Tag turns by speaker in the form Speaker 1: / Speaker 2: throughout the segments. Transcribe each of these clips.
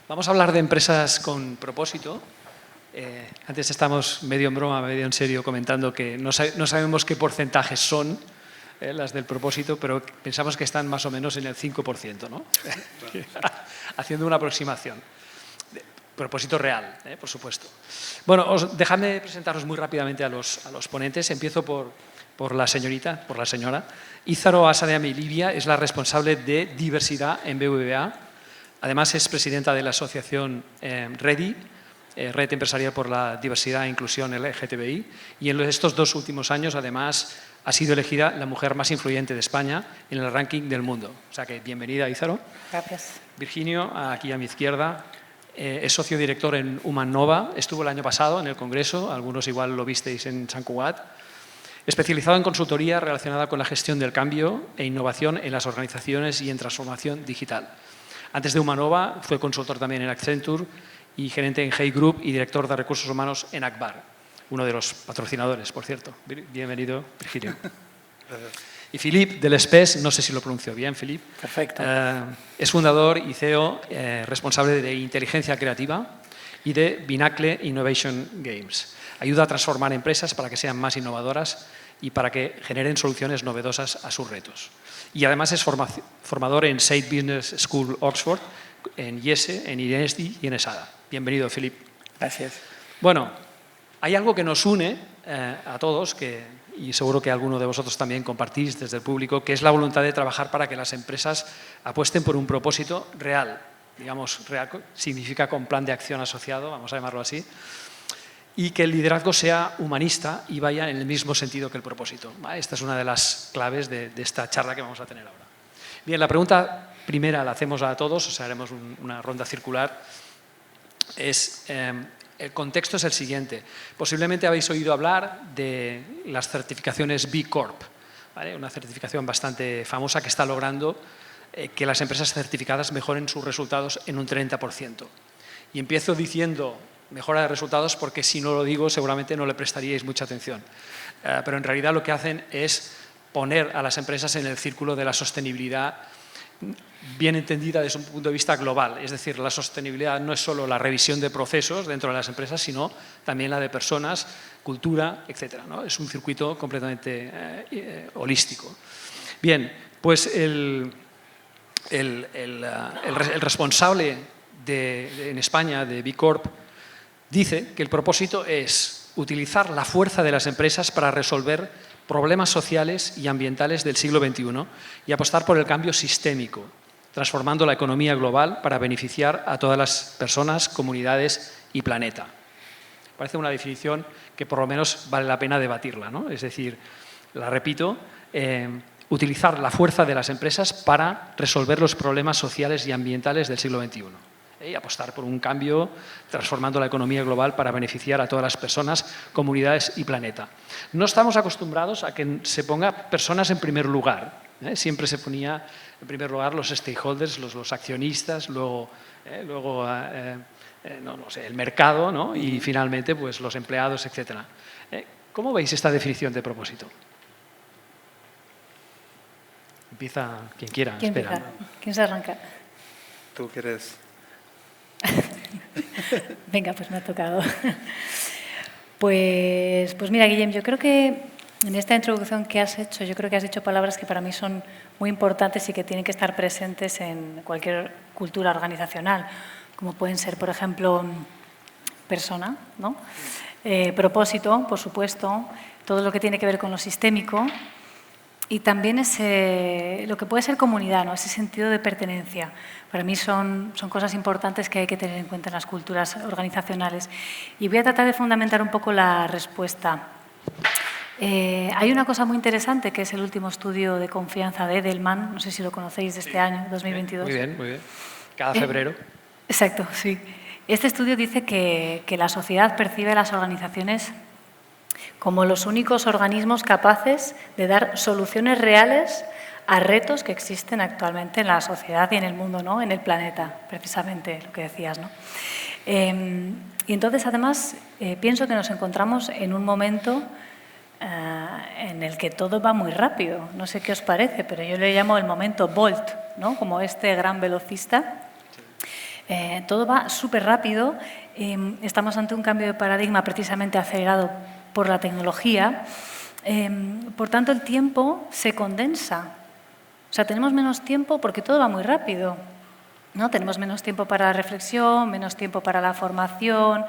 Speaker 1: Vamos a hablar de empresas con propósito. Antes estamos medio en broma, medio en serio comentando que no sabemos qué porcentajes son las del propósito, pero pensamos que están más o menos en el 5%, ¿no? Haciendo una aproximación. Propósito real, por supuesto. Bueno, dejadme presentaros muy rápidamente a los ponentes. Empiezo por la señora. Ízaro Assadeami Livia es la responsable de diversidad en BBVA. Además, es presidenta de la asociación REDI, Red Empresarial por la Diversidad e Inclusión LGTBI, y en estos 2 últimos años, además, ha sido elegida la mujer más influyente de España en el ranking del mundo. O sea que, bienvenida, Ízaro.
Speaker 2: Gracias.
Speaker 1: Virginio, aquí a mi izquierda, es socio director en Human Nova, estuvo el año pasado en el Congreso, algunos igual lo visteis en Sant Cugat, especializado en consultoría relacionada con la gestión del cambio e innovación en las organizaciones y en transformación digital. Antes de Humanova fue consultor también en Accenture y gerente en Hey Group y director de recursos humanos en Akbar, uno de los patrocinadores, por cierto. Bienvenido, Virgilio. Y Philippe Delespès, no sé si lo pronuncio bien, Philippe.
Speaker 2: Perfecto.
Speaker 1: Es fundador y CEO responsable de inteligencia creativa y de Binacle Innovation Games. Ayuda a transformar empresas para que sean más innovadoras y para que generen soluciones novedosas a sus retos. Y además es formador en Said Business School Oxford, en IESE, en INESDI y en ESADA. Bienvenido, Philippe.
Speaker 2: Gracias.
Speaker 1: Bueno, hay algo que nos une a todos, y seguro que alguno de vosotros también compartís desde el público, que es la voluntad de trabajar para que las empresas apuesten por un propósito real. Digamos, real significa con plan de acción asociado, vamos a llamarlo así, y que el liderazgo sea humanista y vaya en el mismo sentido que el propósito. Esta es una de las claves de esta charla que vamos a tener ahora. Bien, la pregunta primera la hacemos a todos, o sea, haremos una ronda circular. El contexto es el siguiente. Posiblemente habéis oído hablar de las certificaciones B Corp, ¿vale? Una certificación bastante famosa que está logrando que las empresas certificadas mejoren sus resultados en un 30%. Y empiezo diciendo mejora de resultados porque si no lo digo seguramente no le prestaríais mucha atención. Pero en realidad lo que hacen es poner a las empresas en el círculo de la sostenibilidad bien entendida desde un punto de vista global. Es decir, la sostenibilidad no es solo la revisión de procesos dentro de las empresas, sino también la de personas, cultura, etc., ¿no? Es un circuito completamente holístico. Bien, pues el responsable en España de B Corp dice que el propósito es utilizar la fuerza de las empresas para resolver problemas sociales y ambientales del siglo XXI y apostar por el cambio sistémico, transformando la economía global para beneficiar a todas las personas, comunidades y planeta. Parece una definición que por lo menos vale la pena debatirla, ¿no? Es decir, la repito, utilizar la fuerza de las empresas para resolver los problemas sociales y ambientales del siglo XXI. Y apostar por un cambio, transformando la economía global para beneficiar a todas las personas, comunidades y planeta. No estamos acostumbrados a que se ponga personas en primer lugar. Siempre se ponía en primer lugar los stakeholders, los accionistas, luego el mercado, ¿no? Y finalmente pues, los empleados, etc. ¿Cómo veis esta definición de propósito? Empieza quien quiera.
Speaker 2: ¿Quién se arranca?
Speaker 3: ¿Tú quieres?
Speaker 2: Venga, pues me ha tocado. Pues mira, Guillem, yo creo que en esta introducción que has hecho, yo creo que has dicho palabras que para mí son muy importantes y que tienen que estar presentes en cualquier cultura organizacional, como pueden ser, por ejemplo, persona, ¿no? Propósito, por supuesto, todo lo que tiene que ver con lo sistémico y también lo que puede ser comunidad, ¿no? Ese sentido de pertenencia. Para mí son cosas importantes que hay que tener en cuenta en las culturas organizacionales. Y voy a tratar de fundamentar un poco la respuesta. Hay una cosa muy interesante que es el último estudio de confianza de Edelman, no sé si lo conocéis, de este año, 2022.
Speaker 1: Muy bien. Cada febrero.
Speaker 2: Exacto, sí. Este estudio dice que la sociedad percibe a las organizaciones como los únicos organismos capaces de dar soluciones reales a retos que existen actualmente en la sociedad y en el mundo, ¿no? En el planeta, precisamente lo que decías, ¿no? Y entonces, además, pienso que nos encontramos en un momento en el que todo va muy rápido. No sé qué os parece, pero yo le llamo el momento Bolt, ¿no? Como este gran velocista. Todo va súper rápido. Estamos ante un cambio de paradigma precisamente acelerado por la tecnología. Por tanto, el tiempo se condensa. O sea, tenemos menos tiempo porque todo va muy rápido, ¿no? Tenemos menos tiempo para la reflexión, menos tiempo para la formación,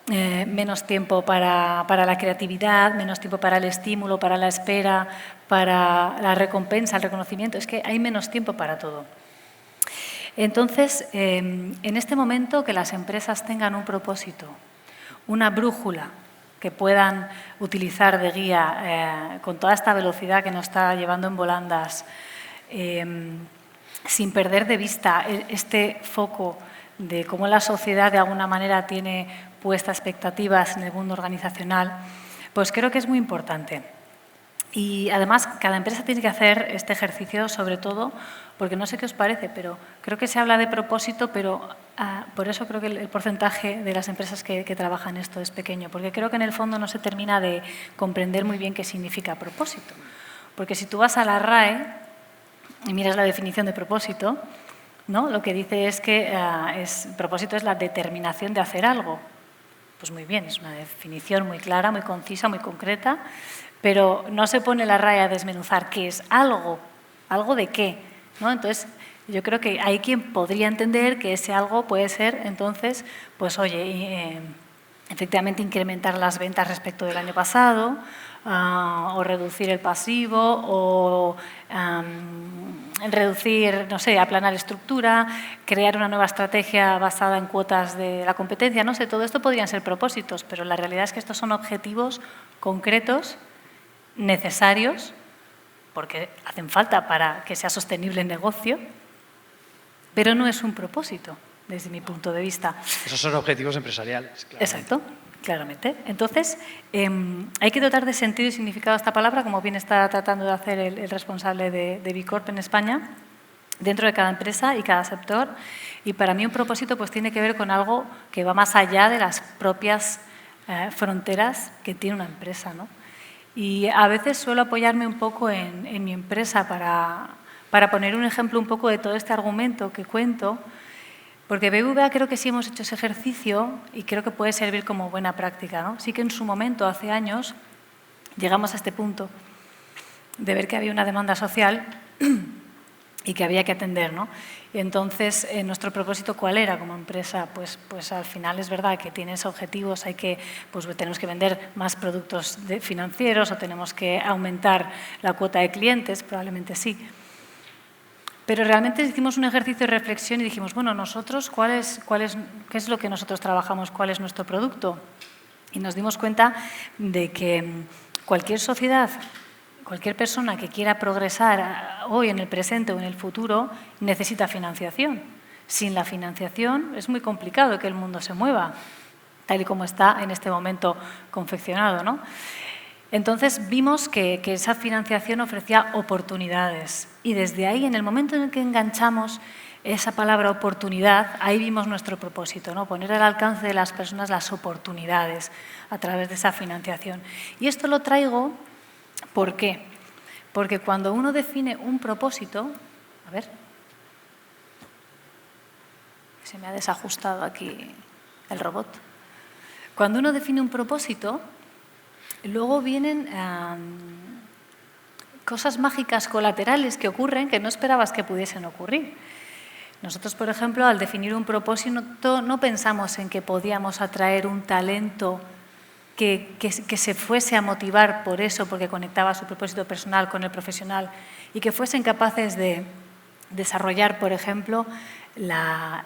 Speaker 2: menos tiempo para la creatividad, menos tiempo para el estímulo, para la espera, para la recompensa, el reconocimiento. Es que hay menos tiempo para todo. Entonces, en este momento, que las empresas tengan un propósito, una brújula que puedan utilizar de guía con toda esta velocidad que nos está llevando en volandas, sin perder de vista este foco de cómo la sociedad de alguna manera tiene puestas expectativas en el mundo organizacional, pues creo que es muy importante. Y además, cada empresa tiene que hacer este ejercicio, sobre todo, porque no sé qué os parece, pero creo que se habla de propósito, pero por eso creo que el porcentaje de las empresas que trabajan esto es pequeño, porque creo que en el fondo no se termina de comprender muy bien qué significa propósito. Porque si tú vas a la RAE y miras la definición de propósito, ¿no? Lo que dice es que propósito es la determinación de hacer algo. Pues muy bien, es una definición muy clara, muy concisa, muy concreta, pero no se pone la RAE a desmenuzar qué es algo, algo de qué, ¿no? Entonces, yo creo que hay quien podría entender que ese algo puede ser, entonces, pues oye, efectivamente incrementar las ventas respecto del año pasado, o reducir el pasivo, o reducir, no sé, aplanar estructura, crear una nueva estrategia basada en cuotas de la competencia, no sé, todo esto podrían ser propósitos, pero la realidad es que estos son objetivos concretos, necesarios, porque hacen falta para que sea sostenible el negocio, pero no es un propósito, desde mi punto de vista.
Speaker 1: Esos son objetivos empresariales, claramente.
Speaker 2: Exacto, claramente. Entonces, hay que dotar de sentido y significado a esta palabra, como bien está tratando de hacer el responsable de Bicorp en España, dentro de cada empresa y cada sector. Y para mí un propósito pues tiene que ver con algo que va más allá de las propias fronteras que tiene una empresa, ¿no? Y a veces suelo apoyarme un poco en mi empresa para poner un ejemplo un poco de todo este argumento que cuento, porque BBVA creo que sí hemos hecho ese ejercicio y creo que puede servir como buena práctica, ¿no? Sí que en su momento, hace años, llegamos a este punto de ver que había una demanda social y que había que atender, ¿no? Y entonces, nuestro propósito, ¿cuál era como empresa? Pues al final es verdad que tienes objetivos, pues tenemos que vender más productos financieros o tenemos que aumentar la cuota de clientes, probablemente sí. Pero realmente hicimos un ejercicio de reflexión y dijimos, bueno, nosotros, ¿qué es lo que nosotros trabajamos? ¿Cuál es nuestro producto? Y nos dimos cuenta de que cualquier sociedad, cualquier persona que quiera progresar hoy, en el presente o en el futuro, necesita financiación. Sin la financiación es muy complicado que el mundo se mueva, tal y como está en este momento confeccionado, ¿no? Entonces vimos que esa financiación ofrecía oportunidades y desde ahí, en el momento en el que enganchamos esa palabra oportunidad, ahí vimos nuestro propósito, ¿no? Poner al alcance de las personas las oportunidades a través de esa financiación. Y esto lo traigo, ¿por qué? Porque cuando uno define un propósito, a ver, se me ha desajustado aquí el robot. Cuando uno define un propósito, luego vienen cosas mágicas colaterales que ocurren que no esperabas que pudiesen ocurrir. Nosotros, por ejemplo, al definir un propósito, no pensamos en que podíamos atraer un talento que se fuese a motivar por eso, porque conectaba su propósito personal con el profesional y que fuesen capaces de desarrollar, por ejemplo, la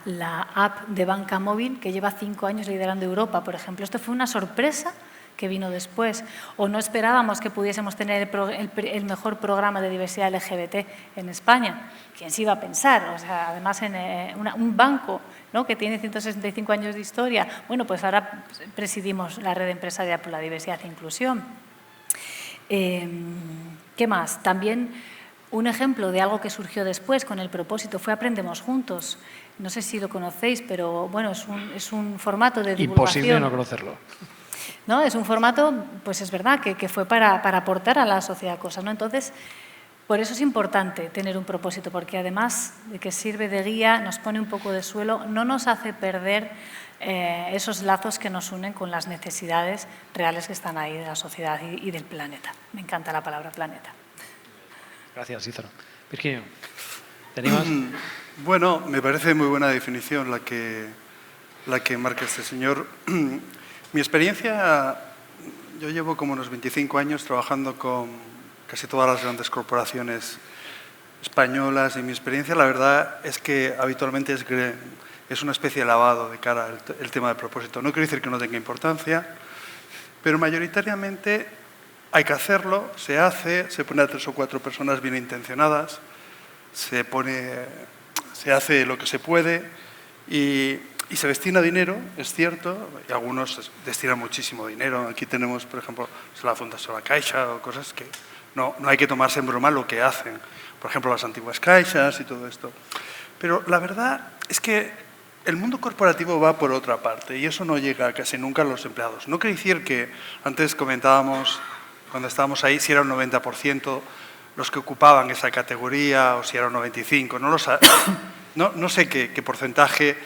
Speaker 2: app de banca móvil que lleva 5 años liderando Europa, por ejemplo. Esto fue una sorpresa que vino después, o no esperábamos que pudiésemos tener el mejor programa de diversidad LGBT en España. ¿Quién se iba a pensar? O sea, además, en un banco, ¿no?, que tiene 165 años de historia. Bueno, pues ahora presidimos la red empresarial por la diversidad e inclusión. ¿Qué más? También un ejemplo de algo que surgió después con el propósito fue Aprendemos Juntos. No sé si lo conocéis, pero bueno, es un formato de divulgación.
Speaker 1: Imposible no conocerlo.
Speaker 2: ¿No? Es un formato, pues es verdad, que fue para aportar a la sociedad cosas, ¿no? Entonces, Por eso es importante tener un propósito, porque además de que sirve de guía, nos pone un poco de suelo, no nos hace perder esos lazos que nos unen con las necesidades reales que están ahí de la sociedad y del planeta. Me encanta la palabra planeta.
Speaker 1: Gracias, Ízaro. Virginio, ¿te animas?
Speaker 3: Bueno, me parece muy buena definición la que marca este señor. Mi experiencia, yo llevo como unos 25 años trabajando con casi todas las grandes corporaciones españolas y mi experiencia, la verdad, es que habitualmente es una especie de lavado de cara al tema del propósito. No quiero decir que no tenga importancia, pero mayoritariamente hay que hacerlo, se hace, se pone a 3 o 4 personas bien intencionadas, se hace lo que se puede y se destina dinero, es cierto, y algunos destinan muchísimo dinero. Aquí tenemos, por ejemplo, la Fundación La Caixa o cosas que no hay que tomarse en broma lo que hacen. Por ejemplo, las antiguas caixas y todo esto. Pero la verdad es que el mundo corporativo va por otra parte y eso no llega casi nunca a los empleados. No quiere decir que, antes comentábamos, cuando estábamos ahí, si era un 90% los que ocupaban esa categoría o si era un 95%, no sé qué porcentaje.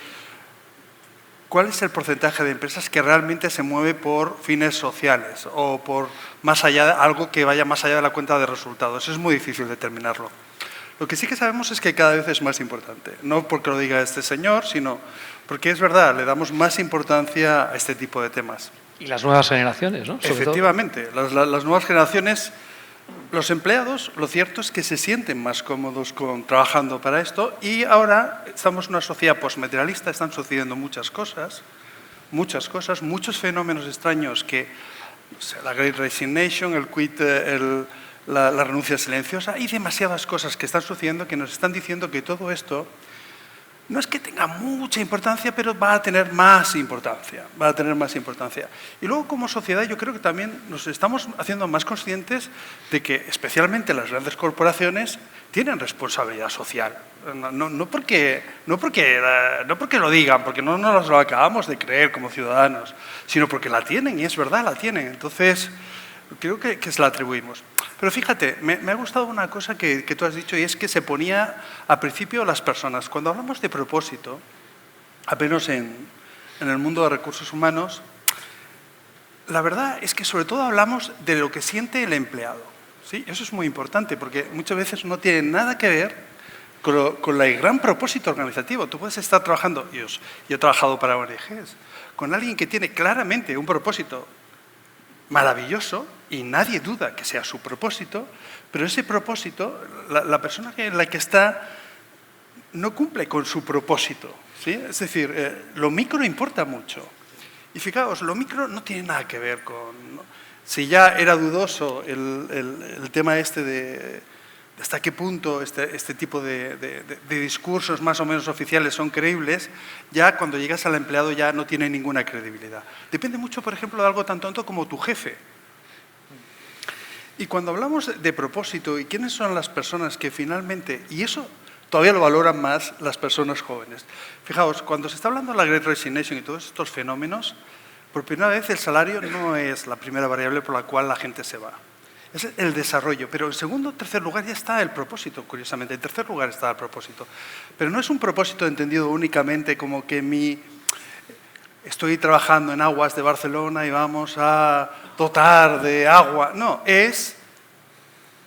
Speaker 3: ¿Cuál es el porcentaje de empresas que realmente se mueve por fines sociales o por algo que vaya más allá de la cuenta de resultados? Es muy difícil determinarlo. Lo que sí que sabemos es que cada vez es más importante. No porque lo diga este señor, sino porque es verdad, le damos más importancia a este tipo de temas.
Speaker 1: Y las nuevas generaciones, ¿no?
Speaker 3: Efectivamente, las nuevas generaciones, los empleados, lo cierto es que se sienten más cómodos trabajando para esto y ahora estamos en una sociedad postmaterialista, están sucediendo muchas cosas, muchos fenómenos extraños que, o sea, la Great Resignation, el quit, la renuncia silenciosa, hay demasiadas cosas que están sucediendo que nos están diciendo que todo esto no es que tenga mucha importancia, pero va a tener más importancia, Y luego, como sociedad, yo creo que también nos estamos haciendo más conscientes de que, especialmente las grandes corporaciones, tienen responsabilidad social. No porque lo digan, porque no nos lo acabamos de creer como ciudadanos, sino porque la tienen, y es verdad, la tienen. Entonces, creo que se la atribuimos. Pero fíjate, me ha gustado una cosa que tú has dicho y es que se ponía al principio las personas. Cuando hablamos de propósito, apenas en el mundo de recursos humanos, la verdad es que sobre todo hablamos de lo que siente el empleado. ¿Sí? Eso es muy importante porque muchas veces no tiene nada que ver con el gran propósito organizativo. Tú puedes estar trabajando, yo he trabajado para ONGs, con alguien que tiene claramente un propósito maravilloso y nadie duda que sea su propósito, pero ese propósito, la persona en la que está no cumple con su propósito, ¿sí? Es decir, lo micro importa mucho. Y fijaos, lo micro no tiene nada que ver con... ¿no? Si ya era dudoso el tema de hasta qué punto este tipo de discursos más o menos oficiales son creíbles, ya cuando llegas al empleado ya no tiene ninguna credibilidad. Depende mucho, por ejemplo, de algo tan tonto como tu jefe. Y cuando hablamos de propósito y quiénes son las personas que finalmente, y eso todavía lo valoran más las personas jóvenes. Fijaos, cuando se está hablando de la Great Resignation y todos estos fenómenos, por primera vez el salario no es la primera variable por la cual la gente se va. Es el desarrollo, pero en segundo o tercer lugar ya está el propósito, curiosamente. En tercer lugar está el propósito. Pero no es un propósito entendido únicamente como que estoy trabajando en aguas de Barcelona y vamos a dotar de agua. No, es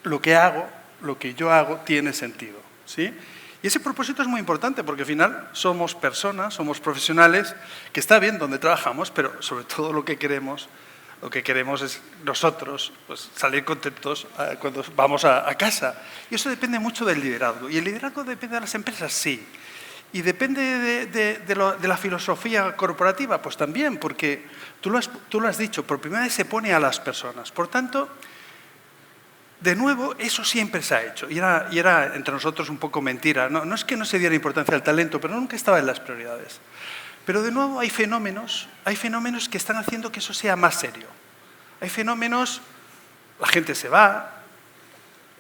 Speaker 3: lo que yo hago tiene sentido, ¿sí? Y ese propósito es muy importante porque al final somos personas, somos profesionales, que está bien donde trabajamos, pero sobre todo lo que queremos es nosotros pues, salir contentos cuando vamos a casa. Y eso depende mucho del liderazgo. ¿Y el liderazgo depende de las empresas? Sí. ¿Y depende de la filosofía corporativa? Pues también, porque tú lo has dicho, por primera vez se pone a las personas. Por tanto, de nuevo, eso siempre se ha hecho. Y era entre nosotros un poco mentira. No es que no se diera importancia al talento, pero nunca estaba en las prioridades. Pero de nuevo hay fenómenos que están haciendo que eso sea más serio. Hay fenómenos, la gente se va,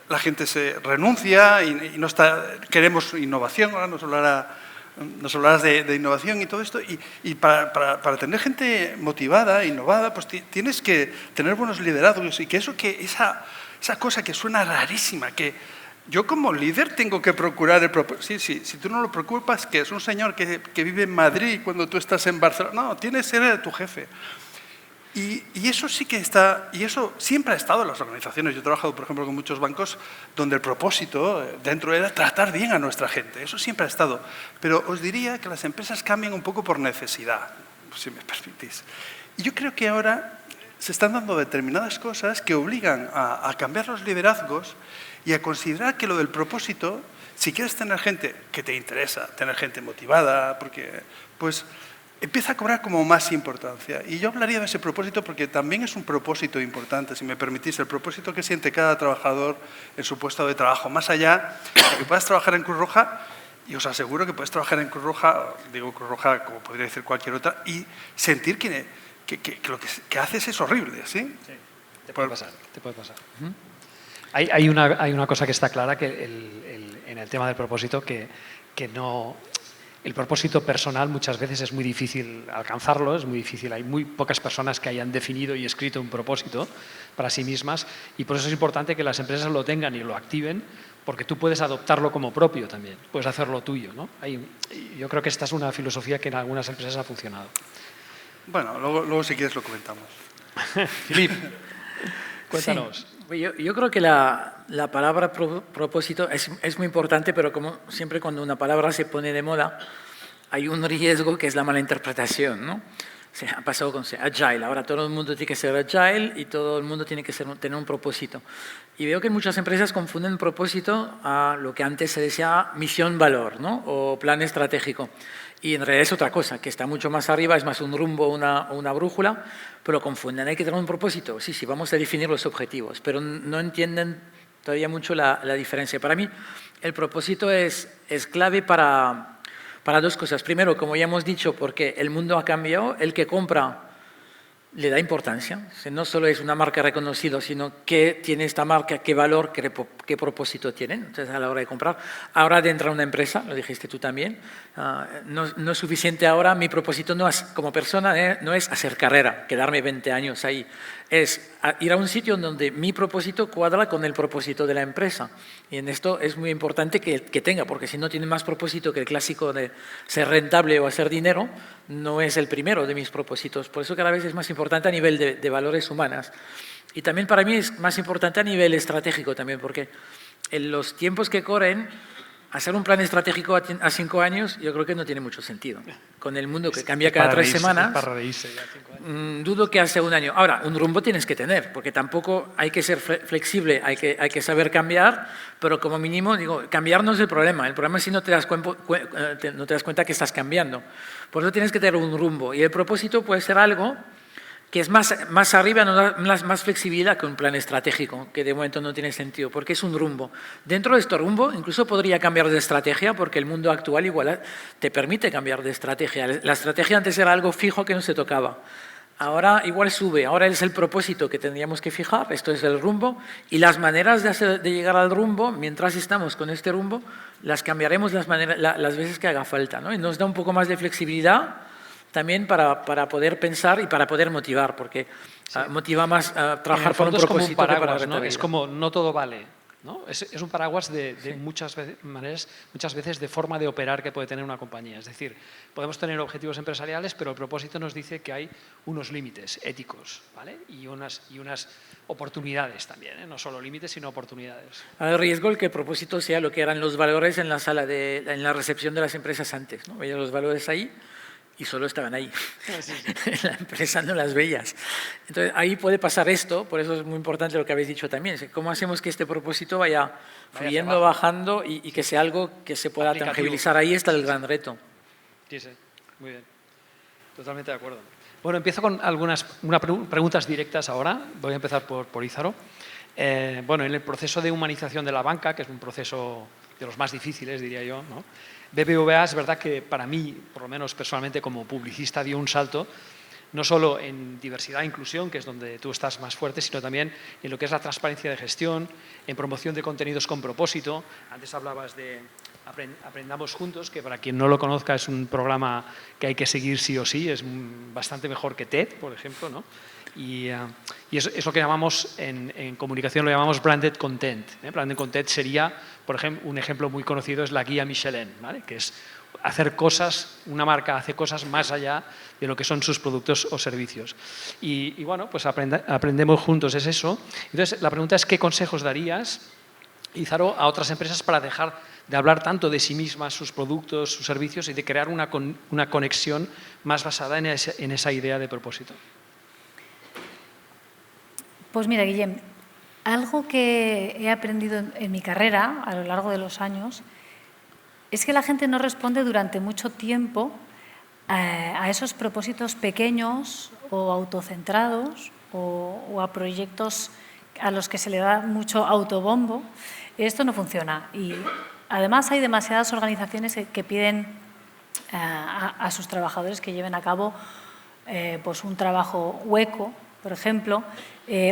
Speaker 3: la gente se renuncia y no está, queremos innovación, ahora nos hablarás de innovación y todo esto. Y para tener gente motivada, innovada, pues tienes que tener buenos liderazgos y que esa cosa que suena rarísima, que Yo como líder tengo que procurar el propósito. Sí, si tú no lo preocupas, que es un señor que vive en Madrid cuando tú estás en Barcelona. No, tienes que ser tu jefe. Y eso sí que está, y eso siempre ha estado en las organizaciones. Yo he trabajado, por ejemplo, con muchos bancos donde el propósito dentro era tratar bien a nuestra gente. Eso siempre ha estado. Pero os diría que las empresas cambian un poco por necesidad, si me permitís. Y yo creo que ahora se están dando determinadas cosas que obligan a cambiar los liderazgos y a considerar que lo del propósito, si quieres tener gente que te interesa, tener gente motivada, porque pues empieza a cobrar como más importancia. Y yo hablaría de ese propósito porque también es un propósito importante, si me permitís, el propósito que siente cada trabajador en su puesto de trabajo. Más allá de que puedas trabajar en Cruz Roja, y os aseguro que puedes trabajar en Cruz Roja, digo Cruz Roja como podría decir cualquier otra, y sentir que lo que haces es horrible, ¿sí?
Speaker 1: Sí, te puede pasar, te puede pasar. Hay una cosa que está clara que en el tema del propósito que no... El propósito personal muchas veces es muy difícil alcanzarlo, es muy difícil. Hay muy pocas personas que hayan definido y escrito un propósito para sí mismas y por eso es importante que las empresas lo tengan y lo activen porque tú puedes adoptarlo como propio también, puedes hacerlo tuyo, ¿no? Yo creo que esta es una filosofía que en algunas empresas ha funcionado.
Speaker 3: Bueno, luego si quieres lo comentamos.
Speaker 1: Filip, cuéntanos.
Speaker 4: Sí, yo creo que la palabra propósito es muy importante, pero como siempre cuando una palabra se pone de moda, hay un riesgo que es la mala interpretación, ¿no? Se ha pasado con Agile, ahora todo el mundo tiene que ser Agile y todo el mundo tiene que tener un propósito. Y veo que muchas empresas confunden propósito a lo que antes se decía misión-valor, ¿no? O plan estratégico. Y en realidad es otra cosa, que está mucho más arriba, es más un rumbo o una brújula, pero confunden, hay que tener un propósito. Sí, vamos a definir los objetivos, pero no entienden todavía mucho la diferencia. Para mí, el propósito es clave para dos cosas. Primero, como ya hemos dicho, porque el mundo ha cambiado, el que compra le da importancia. No solo es una marca reconocida, sino qué tiene esta marca, qué valor, qué propósito tiene. Entonces, a la hora de comprar, ahora de entrar a una empresa, lo dijiste tú también, no es suficiente ahora. Mi propósito no es, como persona, no es hacer carrera, quedarme 20 años ahí. Es ir a un sitio donde mi propósito cuadra con el propósito de la empresa. Y en esto es muy importante que tenga, porque si no tiene más propósito que el clásico de ser rentable o hacer dinero, no es el primero de mis propósitos. Por eso cada vez es más importante a nivel de valores humanas. Y también para mí es más importante a nivel estratégico también, porque en los tiempos que corren, hacer un plan estratégico a 5 años yo creo que no tiene mucho sentido. Con el mundo que cambia cada 3 semanas, dudo que hace un año. Ahora, un rumbo tienes que tener, porque tampoco hay que ser flexible, hay que saber cambiar, pero como mínimo, digo, cambiar no es el problema. El problema es si no te das cuenta que estás cambiando. Por eso tienes que tener un rumbo. Y el propósito puede ser algo que es más arriba, más flexibilidad que un plan estratégico, que de momento no tiene sentido, porque es un rumbo. Dentro de este rumbo incluso podría cambiar de estrategia, porque el mundo actual igual te permite cambiar de estrategia. La estrategia antes era algo fijo que no se tocaba. Ahora igual sube, ahora es el propósito que tendríamos que fijar, esto es el rumbo, y las maneras de llegar al rumbo, mientras estamos con este rumbo, las cambiaremos las veces que haga falta, ¿no? Y nos da un poco más de flexibilidad también para poder pensar y para poder motivar, porque motiva más trabajar por un propósito.
Speaker 1: Es como un paraguas, ¿no? Es como no todo vale, ¿no? Es un paraguas de muchas veces de forma de operar que puede tener una compañía. Es decir, podemos tener objetivos empresariales, pero el propósito nos dice que hay unos límites éticos, ¿vale? Y unas oportunidades también, ¿eh? No solo límites, sino oportunidades.
Speaker 4: Hay riesgo el que el propósito sea lo que eran los valores en la recepción de las empresas antes, ¿no? Veías los valores ahí y solo estaban ahí. La empresa no las veías. Entonces, ahí puede pasar esto, por eso es muy importante lo que habéis dicho también. ¿Cómo hacemos que este propósito vaya fluyendo, bajando y que sea algo que se pueda tangibilizar? Ahí está el gran reto.
Speaker 1: Sí, muy bien. Totalmente de acuerdo. Bueno, empiezo con algunas preguntas directas ahora. Voy a empezar por Ízaro. Bueno, en el proceso de humanización de la banca, que es un proceso de los más difíciles, diría yo, ¿no? BBVA es verdad que para mí, por lo menos personalmente como publicista, dio un salto, no solo en diversidad e inclusión, que es donde tú estás más fuerte, sino también en lo que es la transparencia de gestión, en promoción de contenidos con propósito. Antes hablabas de Aprendamos Juntos, que para quien no lo conozca es un programa que hay que seguir sí o sí, es bastante mejor que TED, por ejemplo, ¿no? Y es lo que llamamos, en comunicación lo llamamos branded content. Branded content sería, por ejemplo, un ejemplo muy conocido es la guía Michelin, ¿vale? Que es hacer cosas, una marca hace cosas más allá de lo que son sus productos o servicios. Y bueno, pues aprendemos juntos, es eso. Entonces, la pregunta es, ¿qué consejos darías, Izaro, a otras empresas para dejar de hablar tanto de sí mismas, sus productos, sus servicios, y de crear una conexión más basada en esa idea de propósito?
Speaker 2: Pues mira, Guillem, algo que he aprendido en mi carrera a lo largo de los años es que la gente no responde durante mucho tiempo a esos propósitos pequeños o autocentrados o a proyectos a los que se le da mucho autobombo. Esto no funciona. Y además hay demasiadas organizaciones que piden a sus trabajadores que lleven a cabo pues un trabajo hueco, por ejemplo,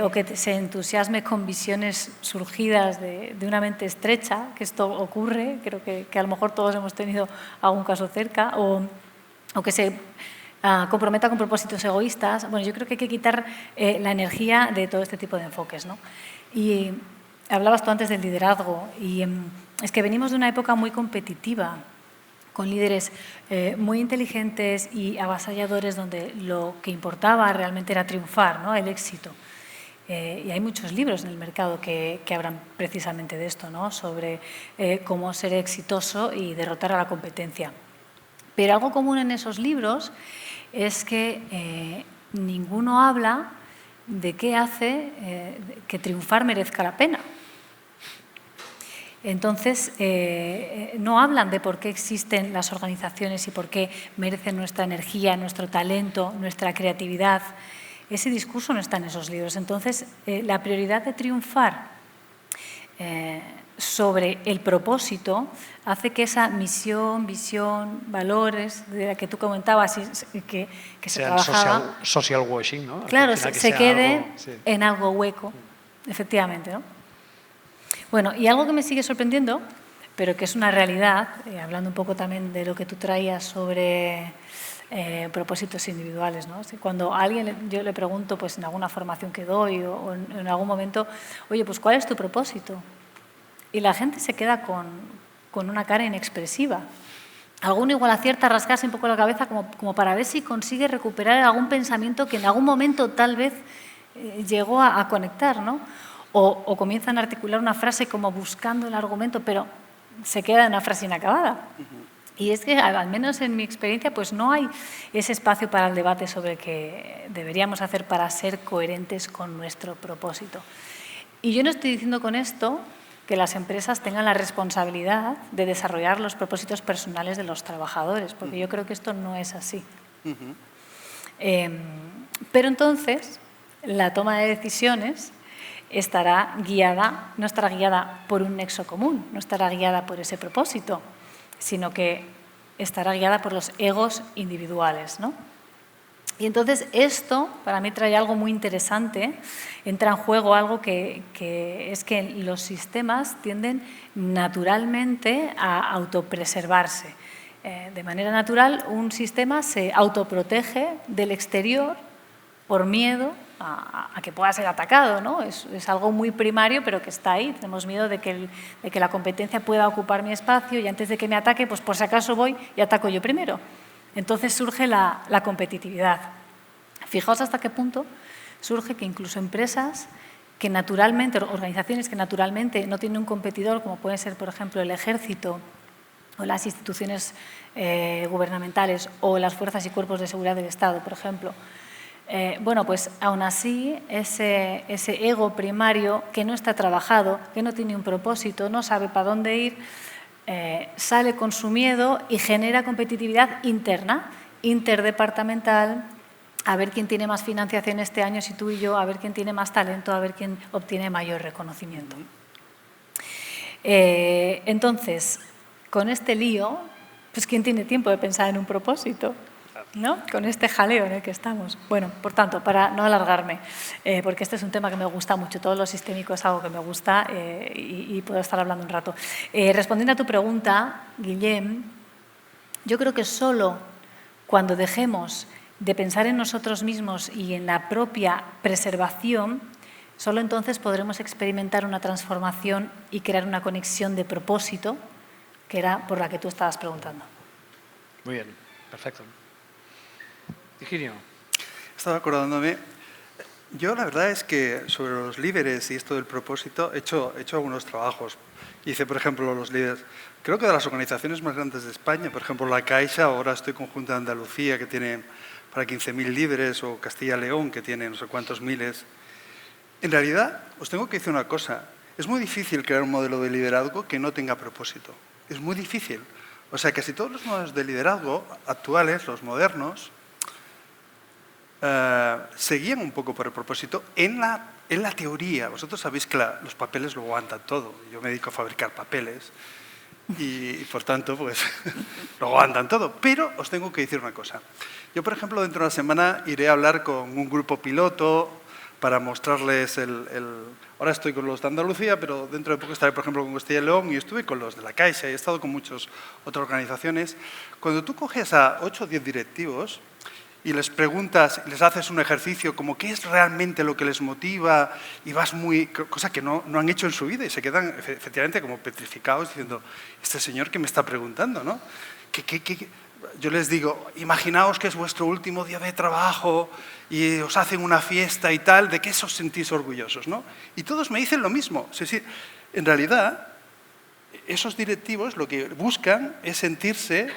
Speaker 2: o que se entusiasme con visiones surgidas de una mente estrecha, que esto ocurre, creo que a lo mejor todos hemos tenido algún caso cerca, o que se comprometa con propósitos egoístas. Bueno, yo creo que hay que quitar la energía de todo este tipo de enfoques, ¿no? Y hablabas tú antes del liderazgo, y es que venimos de una época muy competitiva, con líderes muy inteligentes y avasalladores, donde lo que importaba realmente era triunfar, ¿no? El éxito. Y hay muchos libros en el mercado que hablan precisamente de esto, ¿no? Sobre cómo ser exitoso y derrotar a la competencia. Pero algo común en esos libros es que ninguno habla de qué hace que triunfar merezca la pena. Entonces, no hablan de por qué existen las organizaciones y por qué merecen nuestra energía, nuestro talento, nuestra creatividad. Ese discurso no está en esos libros. Entonces, la prioridad de triunfar sobre el propósito hace que esa misión, visión, valores de la que tú comentabas que se trabajaba…
Speaker 1: Social washing, ¿no?
Speaker 2: Claro, se quede
Speaker 1: algo, sí,
Speaker 2: en algo hueco, efectivamente, ¿no? Bueno, y algo que me sigue sorprendiendo, pero que es una realidad, hablando un poco también de lo que tú traías sobre propósitos individuales, ¿no? Cuando a alguien yo le pregunto, pues en alguna formación que doy o en algún momento, oye, pues ¿cuál es tu propósito? Y la gente se queda con una cara inexpresiva. Alguno igual acierta a rascarse un poco la cabeza como para ver si consigue recuperar algún pensamiento que en algún momento tal vez llegó a conectar, ¿no? O comienzan a articular una frase como buscando el argumento, pero se queda en una frase inacabada. Y es que, al menos en mi experiencia, pues no hay ese espacio para el debate sobre qué deberíamos hacer para ser coherentes con nuestro propósito. Y yo no estoy diciendo con esto que las empresas tengan la responsabilidad de desarrollar los propósitos personales de los trabajadores, porque yo creo que esto no es así. Pero entonces, la toma de decisiones no estará guiada por un nexo común, no estará guiada por ese propósito, sino que estará guiada por los egos individuales, ¿no? Y entonces esto, para mí, trae algo muy interesante, entra en juego algo que es que los sistemas tienden naturalmente a autopreservarse. De manera natural, un sistema se autoprotege del exterior por miedo a que pueda ser atacado, ¿no? Es algo muy primario, pero que está ahí. Tenemos miedo de que la competencia pueda ocupar mi espacio y antes de que me ataque, pues por si acaso voy y ataco yo primero. Entonces surge la competitividad. Fijaos hasta qué punto surge que incluso empresas que naturalmente, organizaciones que naturalmente no tienen un competidor, como puede ser, por ejemplo, el ejército o las instituciones gubernamentales o las fuerzas y cuerpos de seguridad del Estado, por ejemplo, bueno, pues aún así ese ego primario que no está trabajado, que no tiene un propósito, no sabe para dónde ir, sale con su miedo y genera competitividad interna, interdepartamental, a ver quién tiene más financiación este año, si tú y yo, a ver quién tiene más talento, a ver quién obtiene mayor reconocimiento. Entonces, con este lío, pues ¿quién tiene tiempo de pensar en un propósito? ¿No? Con este jaleo en el que estamos. Bueno, por tanto, para no alargarme, porque este es un tema que me gusta mucho, todo lo sistémico es algo que me gusta y puedo estar hablando un rato. Respondiendo a tu pregunta, Guillem, yo creo que solo cuando dejemos de pensar en nosotros mismos y en la propia preservación, solo entonces podremos experimentar una transformación y crear una conexión de propósito, que era por la que tú estabas preguntando.
Speaker 1: Muy bien, perfecto. Higinio.
Speaker 3: Estaba acordándome, yo la verdad es que sobre los líderes y esto del propósito he hecho algunos trabajos. Hice, por ejemplo, los líderes, creo que de las organizaciones más grandes de España, por ejemplo, la Caixa, ahora estoy con Junta de Andalucía, que tiene para 15.000 líderes, o Castilla y León, que tiene no sé cuántos miles. En realidad, os tengo que decir una cosa, es muy difícil crear un modelo de liderazgo que no tenga propósito. Es muy difícil. O sea, casi todos los modelos de liderazgo actuales, los modernos, seguían un poco por el propósito en la teoría. Vosotros sabéis que los papeles lo aguantan todo. Yo me dedico a fabricar papeles y por tanto, pues, lo aguantan todo. Pero os tengo que decir una cosa. Yo, por ejemplo, dentro de una semana iré a hablar con un grupo piloto para mostrarles Ahora estoy con los de Andalucía, pero dentro de poco estaré, por ejemplo, con Castilla y León, y estuve con los de la Caixa y he estado con muchas otras organizaciones. Cuando tú coges a 8 o 10 directivos y les preguntas, les haces un ejercicio como qué es realmente lo que les motiva y vas cosa que no han hecho en su vida y se quedan efectivamente como petrificados diciendo, este señor que me está preguntando, ¿no? Yo les digo, imaginaos que es vuestro último día de trabajo y os hacen una fiesta y tal, ¿de qué os sentís orgullosos, no? Y todos me dicen lo mismo. Sí, en realidad, esos directivos lo que buscan es sentirse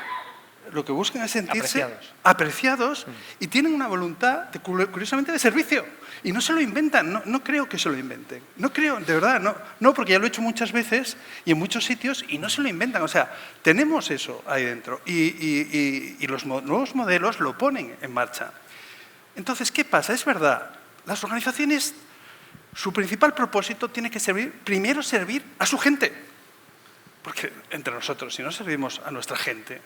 Speaker 3: apreciados y tienen una voluntad, curiosamente, de servicio. Y no se lo inventan, no creo que se lo inventen. No creo, de verdad, no, porque ya lo he hecho muchas veces y en muchos sitios y no se lo inventan. O sea, tenemos eso ahí dentro y los nuevos modelos lo ponen en marcha. Entonces, ¿qué pasa? Es verdad, las organizaciones, su principal propósito tiene que primero servir a su gente. Porque entre nosotros, si no servimos a nuestra gente,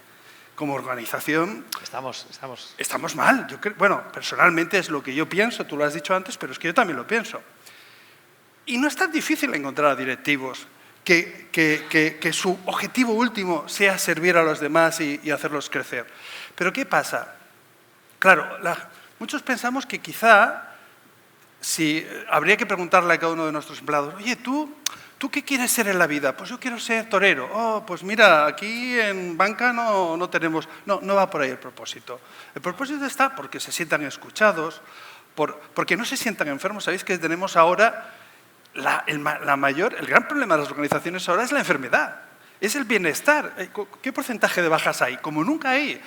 Speaker 3: como organización, estamos mal. Bueno, personalmente es lo que yo pienso, tú lo has dicho antes, pero es que yo también lo pienso. Y no es tan difícil encontrar a directivos que su objetivo último sea servir a los demás y hacerlos crecer. Pero ¿qué pasa? Claro, muchos pensamos que quizá habría que preguntarle a cada uno de nuestros empleados, oye, ¿tú qué quieres ser en la vida? Pues yo quiero ser torero. Oh, pues mira, aquí en banca no tenemos... No va por ahí el propósito. El propósito está porque se sientan escuchados, porque no se sientan enfermos. Sabéis que tenemos ahora el gran problema de las organizaciones ahora es la enfermedad. Es el bienestar. ¿Qué porcentaje de bajas hay? Como nunca hay.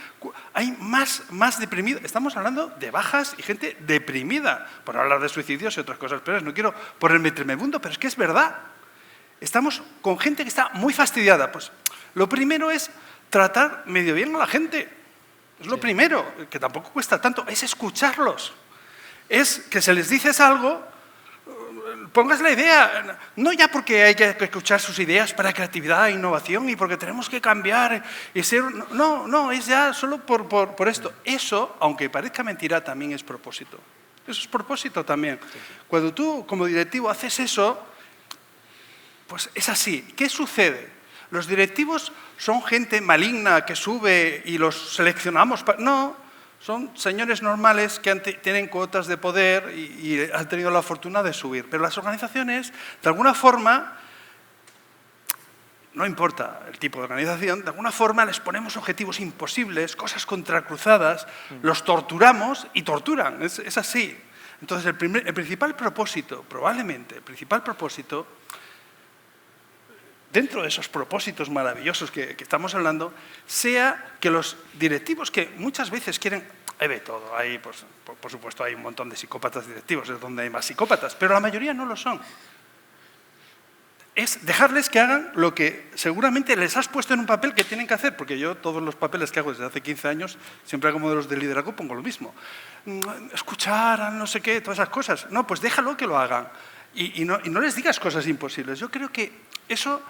Speaker 3: Hay más deprimidos. Estamos hablando de bajas y gente deprimida. Por hablar de suicidios y otras cosas peores. No quiero ponerme tremebundo, pero es que es verdad. Estamos con gente que está muy fastidiada. Pues lo primero es tratar medio bien a la gente. Es lo primero, que tampoco cuesta tanto, es escucharlos. Es que se les dices algo, pongas la idea, no ya porque hay que escuchar sus ideas para creatividad e innovación y porque tenemos que cambiar y ser... No, es ya solo por esto. Eso, aunque parezca mentira, también es propósito. Eso es propósito también. Cuando tú, como directivo, haces eso, pues es así. ¿Qué sucede? ¿Los directivos son gente maligna que sube y los seleccionamos? No, son señores normales que tienen cuotas de poder y han tenido la fortuna de subir. Pero las organizaciones, de alguna forma, no importa el tipo de organización, de alguna forma les ponemos objetivos imposibles, cosas contracruzadas, los torturamos y torturan. Es así. Entonces, el principal propósito, probablemente, el principal propósito, dentro de esos propósitos maravillosos que estamos hablando, sea que los directivos que muchas veces quieren... Hay de todo, pues, por supuesto hay un montón de psicópatas directivos, es donde hay más psicópatas, pero la mayoría no lo son. Es dejarles que hagan lo que seguramente les has puesto en un papel que tienen que hacer, porque yo todos los papeles que hago desde hace 15 años, siempre hago modelos de liderazgo, pongo lo mismo. Escuchar, no sé qué, todas esas cosas. No, pues déjalo que lo hagan. Y no les digas cosas imposibles. Yo creo que eso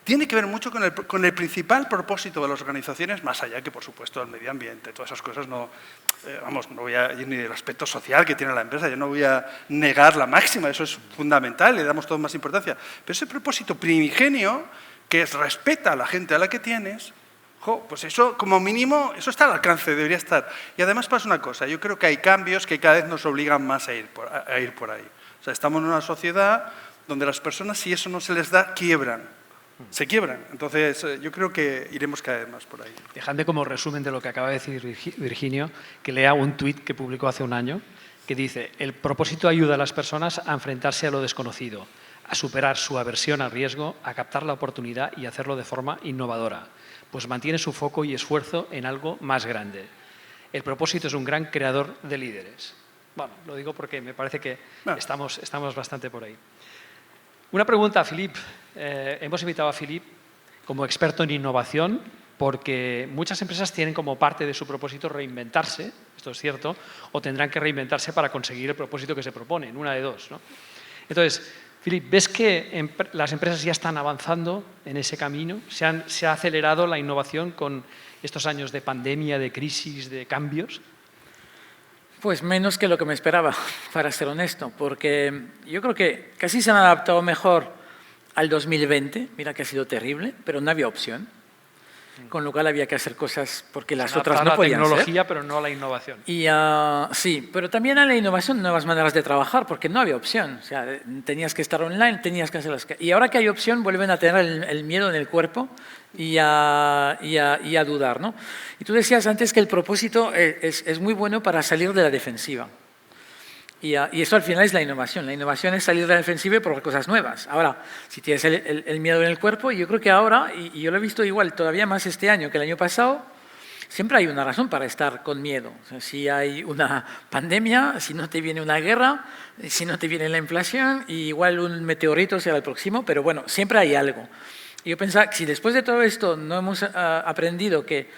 Speaker 3: tiene que ver mucho con el principal propósito de las organizaciones, más allá que, por supuesto, el medio ambiente. Todas esas cosas no voy a ir ni del aspecto social que tiene la empresa, yo no voy a negar la máxima, eso es fundamental, le damos toda más importancia. Pero ese propósito primigenio, que respeta a la gente a la que tienes, Pues eso, como mínimo, eso está al alcance, debería estar. Y además pasa una cosa, yo creo que hay cambios que cada vez nos obligan más a ir por ahí. O sea, estamos en una sociedad donde las personas, si eso no se les da, quiebran. Se quiebran. Entonces, yo creo que iremos cada vez más por ahí.
Speaker 1: Dejadme como resumen de lo que acaba de decir Virginio, que lea un tuit que publicó hace un año, que dice: el propósito ayuda a las personas a enfrentarse a lo desconocido, a superar su aversión al riesgo, a captar la oportunidad y hacerlo de forma innovadora, pues mantiene su foco y esfuerzo en algo más grande. El propósito es un gran creador de líderes. Bueno, lo digo porque me parece que estamos bastante por ahí. Una pregunta a Philippe. Hemos invitado a Philippe como experto en innovación porque muchas empresas tienen como parte de su propósito reinventarse, esto es cierto, o tendrán que reinventarse para conseguir el propósito que se proponen, una de dos, ¿no? Entonces, Philippe, ¿ves que las empresas ya están avanzando en ese camino? ¿Se ha acelerado la innovación con estos años de pandemia, de crisis, de cambios?
Speaker 4: Pues menos que lo que me esperaba, para ser honesto, porque yo creo que casi se han adaptado mejor al 2020, mira que ha sido terrible, pero no había opción, con lo cual había que hacer cosas porque las otras no podían ser.
Speaker 1: La tecnología, pero no la innovación.
Speaker 4: Y, sí, pero también a la innovación, nuevas maneras de trabajar, porque no había opción. O sea, tenías que estar online, tenías que hacer las... Y ahora que hay opción, vuelven a tener el miedo en el cuerpo y a dudar, ¿no? Y tú decías antes que el propósito es muy bueno para salir de la defensiva. Y eso al final es la innovación. La innovación es salir de la defensiva y probar cosas nuevas. Ahora, si tienes el miedo en el cuerpo, yo creo que ahora, y yo lo he visto igual todavía más este año que el año pasado, siempre hay una razón para estar con miedo. O sea, si hay una pandemia, si no te viene una guerra, si no te viene la inflación, y igual un meteorito será el próximo, pero bueno, siempre hay algo. Y yo pensaba que si después de todo esto no hemos aprendido que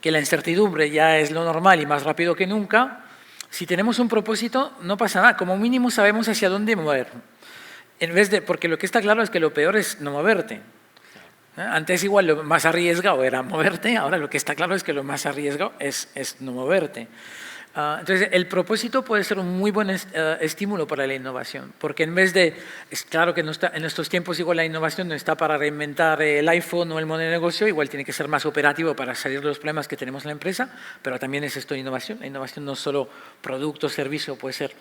Speaker 4: la incertidumbre ya es lo normal y más rápido que nunca, si tenemos un propósito, no pasa nada. Como mínimo sabemos hacia dónde mover. Porque lo que está claro es que lo peor es no moverte. Antes igual lo más arriesgado era moverte, ahora lo que está claro es que lo más arriesgado es no moverte. Entonces, el propósito puede ser un muy buen estímulo para la innovación, porque en vez de, es claro que no está, en estos tiempos igual la innovación no está para reinventar el iPhone o el modelo de negocio, igual tiene que ser más operativo para salir de los problemas que tenemos en la empresa, pero también es esto innovación. La innovación no es solo producto o servicio, puede ser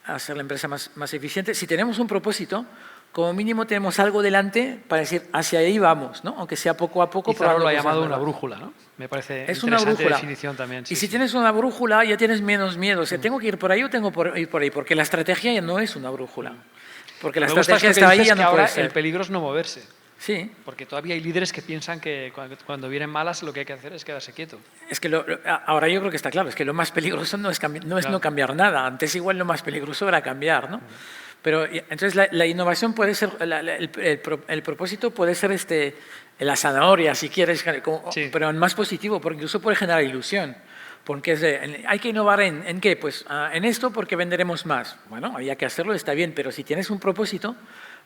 Speaker 4: hacer la empresa más eficiente. Si tenemos un propósito, como mínimo tenemos algo delante para decir hacia ahí vamos, ¿no? Aunque sea poco a poco.
Speaker 1: Quizá lo ha llamado una brújula, ¿no? Me parece
Speaker 4: es
Speaker 1: interesante
Speaker 4: una brújula.
Speaker 1: Definición también. Sí,
Speaker 4: y si tienes una brújula ya tienes menos miedo. O sea, ¿tengo que ir por ahí o tengo que ir por ahí? Porque la estrategia ya no es una brújula. Porque la estrategia está ahí, ya no puede ser.
Speaker 1: El peligro es no moverse.
Speaker 4: Sí.
Speaker 1: Porque todavía hay líderes que piensan que cuando vienen malas lo que hay que hacer es quedarse quieto.
Speaker 4: Es que ahora yo creo que está claro, es que lo más peligroso no es no cambiar nada. Antes igual lo más peligroso era cambiar, ¿no? Pero entonces la innovación puede ser, el propósito puede ser la zanahoria, si quieres,
Speaker 1: sí.
Speaker 4: Pero más positivo, porque incluso puede generar ilusión. Porque hay que innovar ¿en qué? Pues en esto porque venderemos más. Bueno, había que hacerlo, está bien, pero si tienes un propósito,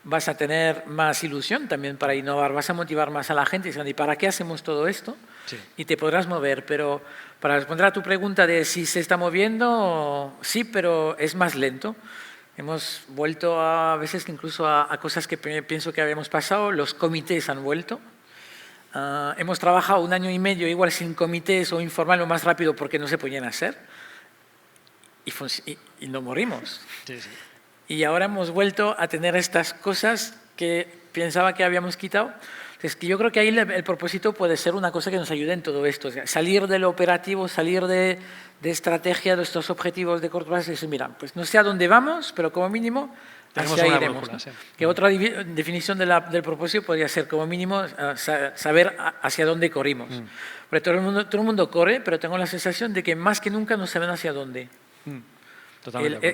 Speaker 4: vas a tener más ilusión también para innovar, vas a motivar más a la gente diciendo, ¿y para qué hacemos todo esto?
Speaker 1: Sí.
Speaker 4: Y te podrás mover, pero para responder a tu pregunta de si se está moviendo, sí, pero es más lento. Hemos vuelto a veces que incluso a cosas que pienso que habíamos pasado, los comités han vuelto. Hemos trabajado 1 año y medio igual sin comités o informal lo más rápido porque no se podían hacer y no morimos.
Speaker 1: Sí, sí.
Speaker 4: Y ahora hemos vuelto a tener estas cosas que pensaba que habíamos quitado. Es que yo creo que ahí el propósito puede ser una cosa que nos ayude en todo esto. O sea, salir de lo operativo, salir de estrategia, de estos objetivos de corto plazo y decir, mira, pues no sé a dónde vamos, pero como mínimo hacia ahí iremos. Brújula, sí. Que otra definición del propósito podría ser como mínimo saber hacia dónde corrimos. Porque todo el mundo corre, pero tengo la sensación de que más que nunca no saben hacia dónde.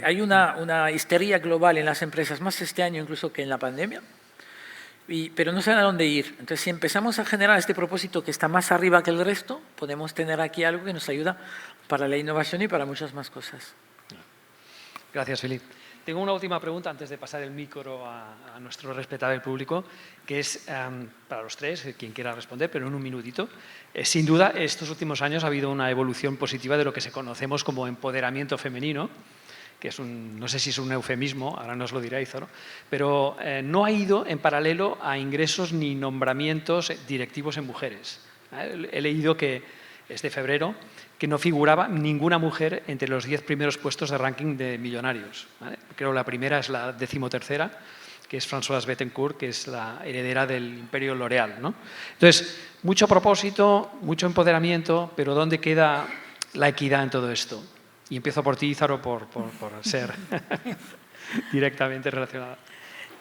Speaker 4: Hay una histeria global en las empresas, más este año incluso que en la pandemia, pero no saben a dónde ir. Entonces, si empezamos a generar este propósito que está más arriba que el resto, podemos tener aquí algo que nos ayuda para la innovación y para muchas más cosas.
Speaker 1: Gracias, Philippe. Tengo una última pregunta antes de pasar el micro a nuestro respetable público, que es para los tres, quien quiera responder, pero en un minutito. Sin duda, estos últimos años ha habido una evolución positiva de lo que se conocemos como empoderamiento femenino, que es no sé si es un eufemismo, ahora nos lo dirá Ízaro, pero no ha ido en paralelo a ingresos ni nombramientos directivos en mujeres. He leído que es de febrero, que no figuraba ninguna mujer entre los 10 primeros puestos de ranking de millonarios, ¿vale? Creo la primera es la 13ª, que es Françoise Bettencourt, que es la heredera del imperio L'Oréal, ¿no? Entonces, mucho propósito, mucho empoderamiento, pero ¿dónde queda la equidad en todo esto? Y empiezo por ti, Zaro, por ser directamente relacionada.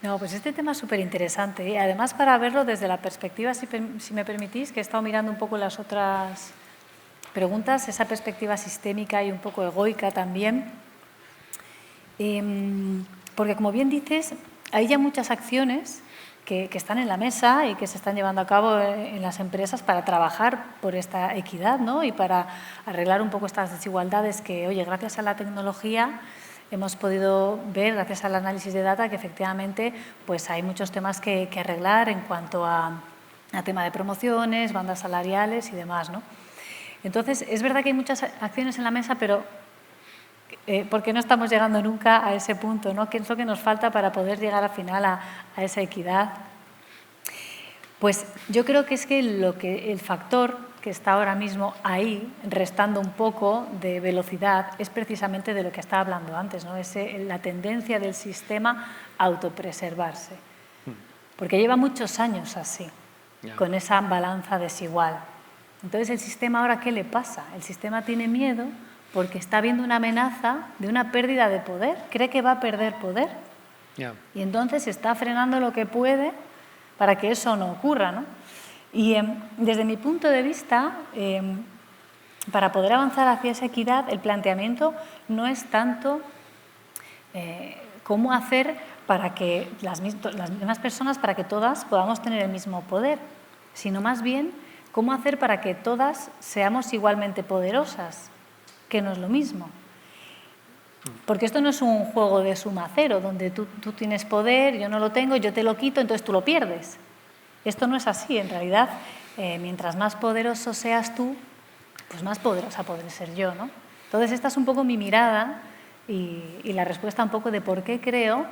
Speaker 2: No, pues este tema es súper interesante y además para verlo desde la perspectiva, si me permitís, que he estado mirando un poco las otras preguntas, esa perspectiva sistémica y un poco egoica también, porque como bien dices, hay ya muchas acciones que están en la mesa y que se están llevando a cabo en las empresas para trabajar por esta equidad, ¿no? Y para arreglar un poco estas desigualdades que, oye, gracias a la tecnología hemos podido ver, gracias al análisis de data, que efectivamente pues hay muchos temas que arreglar en cuanto a tema de promociones, bandas salariales y demás, ¿no? Entonces, es verdad que hay muchas acciones en la mesa, pero ¿por qué no estamos llegando nunca a ese punto, ¿no? ¿Qué es lo que nos falta para poder llegar al final a esa equidad? Pues yo creo que es que el factor que está ahora mismo ahí, restando un poco de velocidad, es precisamente de lo que estaba hablando antes, ¿no? Es la tendencia del sistema a autopreservarse. Porque lleva muchos años así, con esa balanza desigual. Entonces, ¿el sistema ahora qué le pasa? El sistema tiene miedo porque está viendo una amenaza de una pérdida de poder, cree que va a perder poder. Y entonces está frenando lo que puede para que eso no ocurra, ¿no? Y desde mi punto de vista, para poder avanzar hacia esa equidad, el planteamiento no es tanto cómo hacer para que las mismas personas, para que todas podamos tener el mismo poder, sino más bien cómo hacer para que todas seamos igualmente poderosas, que no es lo mismo. Porque esto no es un juego de suma cero, donde tú tienes poder, yo no lo tengo, yo te lo quito, entonces tú lo pierdes. Esto no es así, en realidad, mientras más poderoso seas tú, pues más poderosa podré ser yo, ¿no? Entonces, esta es un poco mi mirada y la respuesta un poco de por qué creo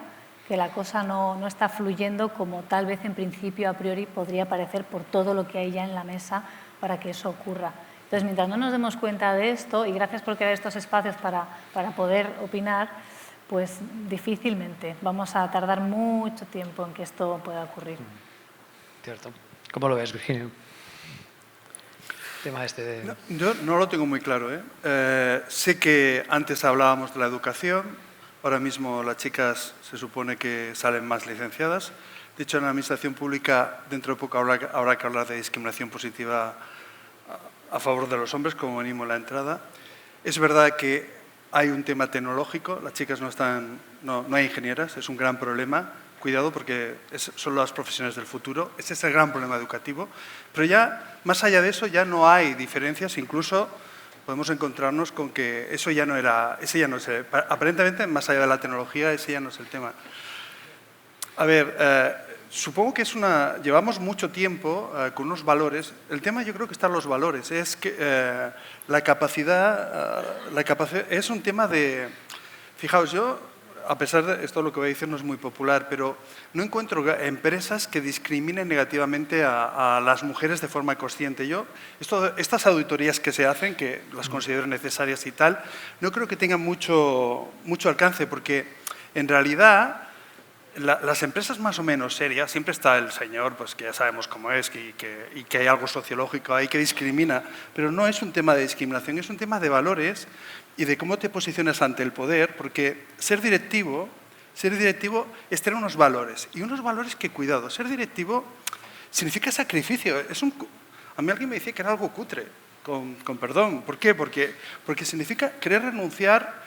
Speaker 2: que la cosa no está fluyendo como tal vez en principio, a priori, podría parecer por todo lo que hay ya en la mesa para que eso ocurra. Entonces, mientras no nos demos cuenta de esto, y gracias por crear estos espacios para poder opinar, pues difícilmente vamos a tardar mucho tiempo en que esto pueda ocurrir.
Speaker 1: Cierto. ¿Cómo lo ves, Virginia? El tema este de...
Speaker 3: No, yo no lo tengo muy claro, ¿eh? Sé que antes hablábamos de la educación, ahora mismo las chicas se supone que salen más licenciadas. De hecho, en la administración pública, dentro de poco habrá que hablar de discriminación positiva a favor de los hombres, como venimos en la entrada. Es verdad que hay un tema tecnológico, las chicas no hay ingenieras, es un gran problema. Cuidado porque son las profesiones del futuro, ese es el gran problema educativo. Pero ya, más allá de eso, ya no hay diferencias, incluso podemos encontrarnos con que eso ya no era, aparentemente, más allá de la tecnología, ese ya no es el tema. A ver, supongo que llevamos mucho tiempo con unos valores. El tema yo creo que están los valores, es que la capacidad es un tema de, fijaos, yo, a pesar de esto lo que voy a decir no es muy popular, pero no encuentro empresas que discriminen negativamente a las mujeres de forma consciente. Estas auditorías que se hacen, que las considero necesarias y tal, no creo que tengan mucho alcance, porque en realidad las empresas más o menos serias, siempre está el señor, pues que ya sabemos cómo es, y que hay algo sociológico ahí que discrimina, pero no es un tema de discriminación, es un tema de valores y de cómo te posicionas ante el poder, porque ser directivo es tener unos valores, y unos valores que, cuidado, ser directivo significa sacrificio. A mí alguien me decía que era algo cutre, con perdón. ¿Por qué? Porque significa querer renunciar,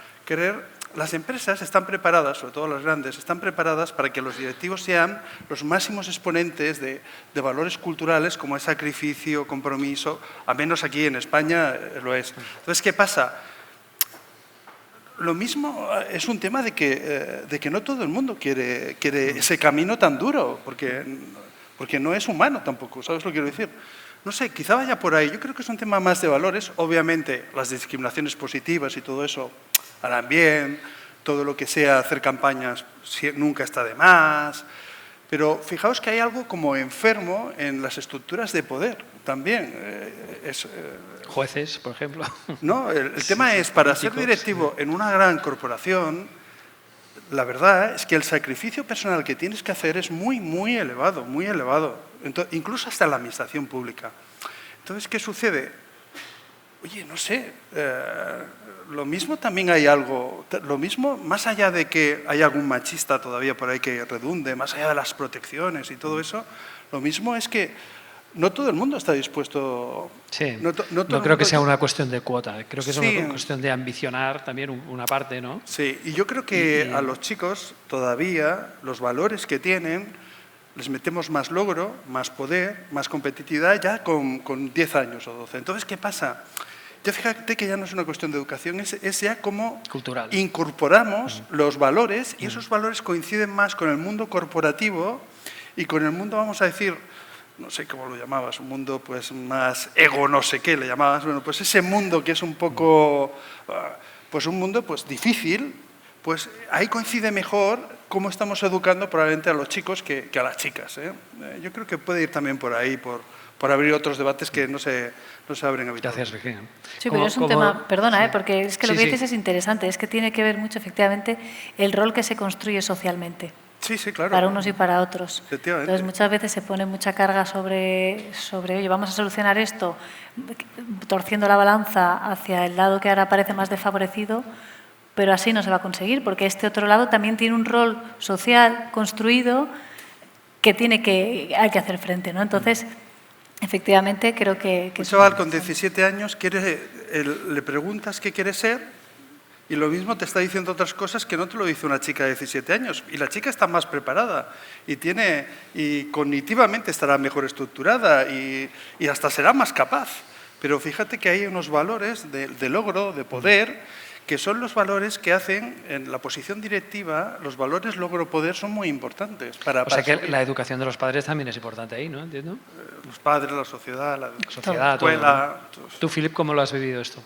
Speaker 3: Las empresas están preparadas, sobre todo las grandes, están preparadas para que los directivos sean los máximos exponentes de valores culturales como es sacrificio, compromiso, al menos aquí en España lo es. Entonces, ¿qué pasa? Lo mismo es un tema de que no todo el mundo quiere ese camino tan duro, porque no es humano tampoco, ¿sabes lo que quiero decir? No sé, quizá vaya por ahí. Yo creo que es un tema más de valores. Obviamente, las discriminaciones positivas y todo eso harán bien, todo lo que sea hacer campañas nunca está de más, pero fijaos que hay algo como enfermo en las estructuras de poder. también.
Speaker 1: Jueces, por ejemplo.
Speaker 3: No, el tema es, para ser directivo en una gran corporación, la verdad es que el sacrificio personal que tienes que hacer es muy, muy elevado, muy elevado. Entonces, incluso hasta la administración pública. Entonces, ¿qué sucede? Oye, no sé, lo mismo también hay algo, lo mismo, más allá de que hay algún machista todavía por ahí que redunde, más allá de las protecciones y todo eso, lo mismo es que no todo el mundo está dispuesto...
Speaker 1: Sí,
Speaker 3: no
Speaker 1: creo que sea una cuestión de cuota, creo que es
Speaker 3: sí,
Speaker 1: una cuestión de ambicionar también una parte, ¿no?
Speaker 3: Sí, y yo creo que a los chicos todavía los valores que tienen les metemos más logro, más poder, más competitividad ya con 10 años o 12. Entonces, ¿qué pasa? Ya fíjate que ya no es una cuestión de educación, es ya como
Speaker 1: cultural.
Speaker 3: Incorporamos los valores y esos valores coinciden más con el mundo corporativo y con el mundo, vamos a decir, no sé cómo lo llamabas, un mundo pues más ego no sé qué le llamabas, bueno, pues ese mundo que es un poco, pues un mundo pues difícil, pues ahí coincide mejor cómo estamos educando probablemente a los chicos que a las chicas. Yo creo que puede ir también por ahí, por abrir otros debates que no se abren habitualmente.
Speaker 1: Gracias, Virginia.
Speaker 2: Sí, pero es un tema, perdona,
Speaker 1: sí.
Speaker 2: Porque es que lo que dices es interesante, es que tiene que ver mucho efectivamente el rol que se construye socialmente.
Speaker 3: Sí, sí, claro.
Speaker 2: Para unos y para otros.
Speaker 3: Efectivamente.
Speaker 2: Entonces, muchas veces se pone mucha carga sobre, oye, vamos a solucionar esto, torciendo la balanza hacia el lado que ahora parece más desfavorecido, pero así no se va a conseguir, porque este otro lado también tiene un rol social construido que hay que hacer frente, ¿no? Entonces, efectivamente, creo que
Speaker 3: un chaval con 17 años le preguntas qué quiere ser y lo mismo te está diciendo otras cosas que no te lo dice una chica de 17 años. Y la chica está más preparada y cognitivamente estará mejor estructurada y hasta será más capaz. Pero fíjate que hay unos valores de logro, de poder, que son los valores que hacen en la posición directiva, los valores logro-poder son muy importantes.
Speaker 1: O sea que la educación de los padres también es importante ahí, ¿no? ¿Entiendo?
Speaker 3: Los padres, la sociedad, la
Speaker 1: sociedad,
Speaker 3: escuela.
Speaker 1: Todo. ¿Tú, Philip, cómo lo has vivido esto?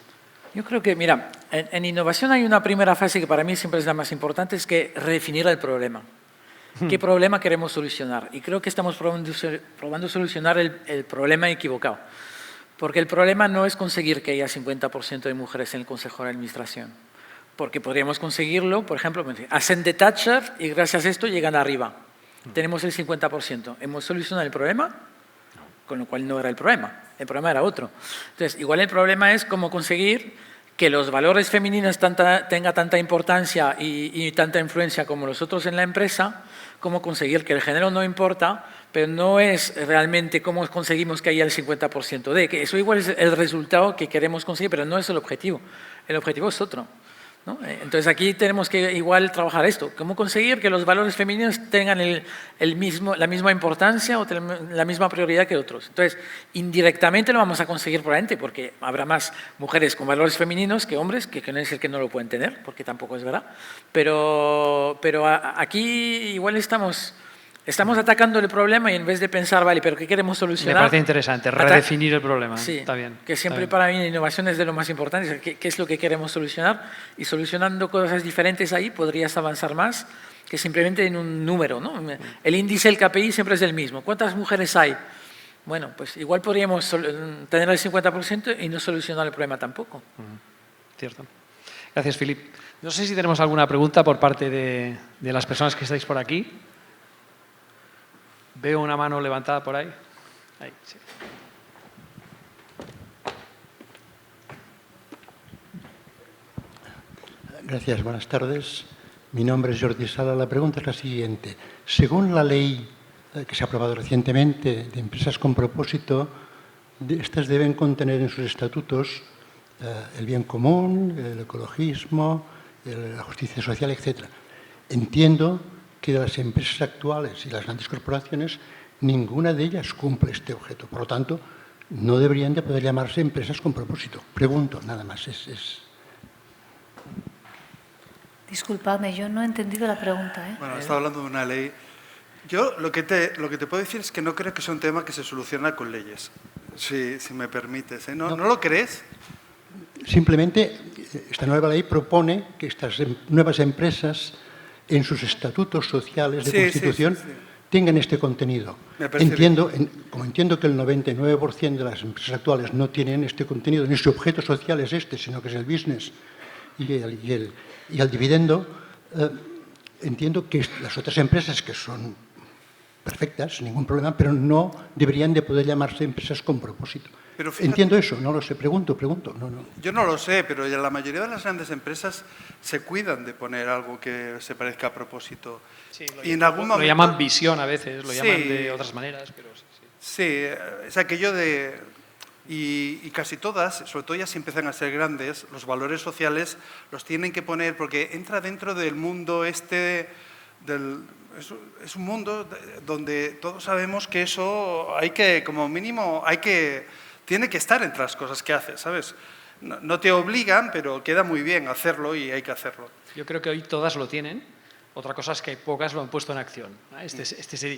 Speaker 4: Yo creo que, mira, en innovación hay una primera fase que para mí siempre es la más importante, es que redefinir el problema. ¿Qué problema queremos solucionar? Y creo que estamos probando solucionar el problema equivocado. Porque el problema no es conseguir que haya 50% de mujeres en el Consejo de Administración. Porque podríamos conseguirlo, por ejemplo, hacen de Thatcher y gracias a esto llegan arriba. Tenemos el 50%. ¿Hemos solucionado el problema? Con lo cual no era el problema era otro. Entonces, igual el problema es cómo conseguir que los valores femeninos tengan tanta importancia y tanta influencia como los otros en la empresa, cómo conseguir que el género no importa, pero no es realmente cómo conseguimos que haya el 50% de, que eso igual es el resultado que queremos conseguir, pero no es el objetivo. El objetivo es otro, ¿no? Entonces aquí tenemos que igual trabajar esto, cómo conseguir que los valores femeninos tengan la misma importancia o la misma prioridad que otros. Entonces, indirectamente lo vamos a conseguir probablemente porque habrá más mujeres con valores femeninos que hombres, que no es decir que no lo pueden tener, porque tampoco es verdad. Pero aquí igual estamos atacando el problema y en vez de pensar, vale, pero ¿qué queremos solucionar?
Speaker 1: Me parece interesante, redefinir el problema.
Speaker 4: Sí,
Speaker 1: está bien.
Speaker 4: Que siempre
Speaker 1: está bien.
Speaker 4: para mí la innovación es de lo más importante, ¿qué es lo que queremos solucionar? Y solucionando cosas diferentes ahí podrías avanzar más que simplemente en un número, ¿no? El índice del KPI siempre es el mismo. ¿Cuántas mujeres hay? Bueno, pues igual podríamos tener el 50% y no solucionar el problema tampoco.
Speaker 1: Cierto. Gracias, Philip. No sé si tenemos alguna pregunta por parte de las personas que estáis por aquí. Veo una mano levantada por ahí. Ahí, sí.
Speaker 5: Gracias, buenas tardes. Mi nombre es Jordi Sala. La pregunta es la siguiente. Según la ley que se ha aprobado recientemente de empresas con propósito, estas deben contener en sus estatutos el bien común, el ecologismo, la justicia social, etc. Entiendo que de las empresas actuales y las grandes corporaciones, ninguna de ellas cumple este objeto. Por lo tanto, no deberían de poder llamarse empresas con propósito. Pregunto, nada más.
Speaker 2: Disculpadme, yo no he entendido la pregunta.
Speaker 3: Bueno, estaba hablando de una ley. Yo lo que te puedo decir es que no creo que sea un tema que se soluciona con leyes, si me permites. ¿No lo crees?
Speaker 5: Simplemente, esta nueva ley propone que estas nuevas empresas, en sus estatutos sociales de constitución, tengan este contenido.
Speaker 3: Me parece
Speaker 5: Como entiendo que el 99% de las empresas actuales no tienen este contenido, ni su objeto social es este, sino que es el business y el dividendo, entiendo que las otras empresas que son perfectas, sin ningún problema, pero no deberían de poder llamarse empresas con propósito.
Speaker 3: Pero fíjate,
Speaker 5: entiendo eso, no lo sé, pregunto. No.
Speaker 3: Yo no lo sé, pero ya la mayoría de las grandes empresas se cuidan de poner algo que se parezca a propósito.
Speaker 1: Sí,
Speaker 3: y en algún momento,
Speaker 1: lo llaman visión a veces, lo
Speaker 3: Sí.
Speaker 1: llaman de otras maneras, pero sí.
Speaker 3: Sí, es aquello de... Y casi todas, sobre todo ya si empiezan a ser grandes, los valores sociales los tienen que poner porque entra dentro del mundo este... Es un mundo donde todos sabemos que eso hay que, como mínimo, tiene que estar entre las cosas que haces, ¿sabes? No te obligan, pero queda muy bien hacerlo y hay que hacerlo.
Speaker 1: Yo creo que hoy todas lo tienen. Otra cosa es que hay pocas lo han puesto en acción.